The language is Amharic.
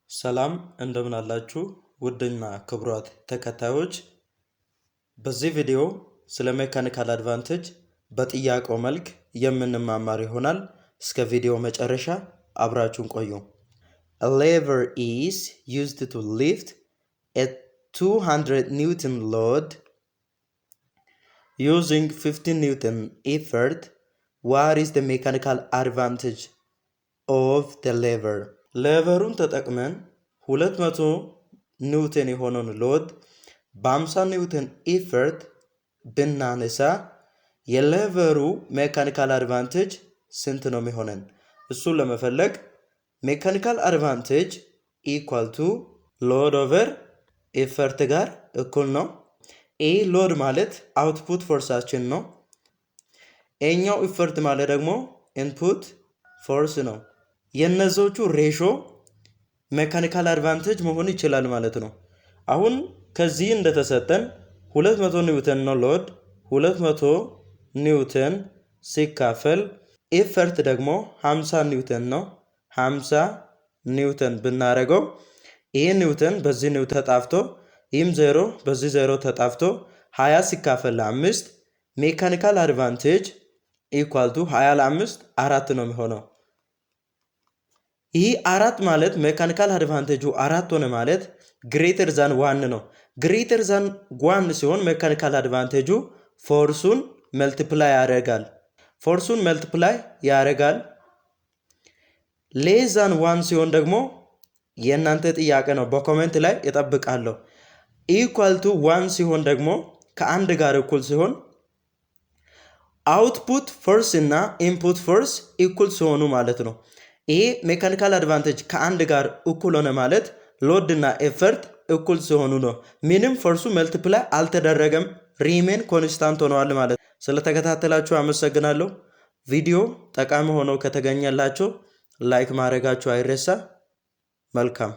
ሰላም እንደምን አላችሁ ውድና ክቡራት ተከታዮች በዚህ ቪዲዮ ስለ ሜካኒካል አድቫንቴጅ በጥያቄው መልክ የምንማማር ይሆናል እስከ ቪዲዮ መጨረሻ አብራችሁን ቆዩ A lever is used to lift a 200 Newton load using 15 Newton effort. What is the mechanical advantage of the lever? ሌቨሩን ተጠቅመን 200 ኒውተን የሆነውን ሎድ በ50 ኒውተን ኢፈርት ብናነሳ የሌቨሩ ሜካኒካል አድቫንቴጅ ስንት ነው የሚሆነን? እሱን ለመፈለግ ሜካኒካል አድቫንቴጅ ኢኳል ቱ ሎድ ኦቨር ኢፈርት ጋር እኩል ነው። ኤ ሎድ ማለት አውትፑት ፎርሳችን ነው። ኤኛው ኢፈርት ማለት ደግሞ ኢንፑት ፎርስ ነው። የነዞቹ ሬሾ ሜካኒካል አድቫንቴጅ መሆን ይችላል ማለት ነው። አሁን ከዚህ እንደተሰጠን 200 ኒውተን ነው ሎድ 200 ኒውተን ሲካፈል ኢፈርት ደግሞ 50 ኒውተን ነው 50 ኒውተን ብናረገው ይሄ ኒውተን በዚህ ኒውተን ተጣፍቶ ይህም 0 በዚህ 0 ተጣፍቶ 20 ሲካፈል ለ5 ሜካኒካል አድቫንቴጅ ኢኳል ቱ 20 ለ5 4 ነው የሚሆነው። ይህ 4 ማለት ሜካኒካል አድቫንቴጁ 4 ሆነ ማለት ግሬተር ዛን 1 ነው። ግሬተር ዛን 1 ሲሆን ሜካኒካል አድቫንቴጁ ፎርሱን መልቲፕላይ ያደርጋል። ሌስ ዛን 1 ሲሆን ደግሞ የእናንተ ጥያቄ ነው፣ በኮሜንት ላይ እጠብቃለሁ። ኢኳል ቱ 1 ሲሆን ደግሞ ከአንድ ጋር እኩል ሲሆን አውትፑት ፎርስ እና ኢንፑት ፎርስ እኩል ሲሆኑ ማለት ነው። ይሄ ሜካኒካል አድቫንቴጅ ከአንድ ጋር እኩል ሆነ ማለት ሎድ እና ኤፈርት እኩል ሲሆኑ ነው። ምንም ፎርሱ መልቲፕላይ አልተደረገም፣ ሪሜን ኮንስታንት ሆነዋል ማለት። ስለተከታተላችሁ አመሰግናለሁ። ቪዲዮ ጠቃሚ ሆኖ ከተገኘላችሁ ላይክ ማድረጋችሁ አይረሳ። መልካም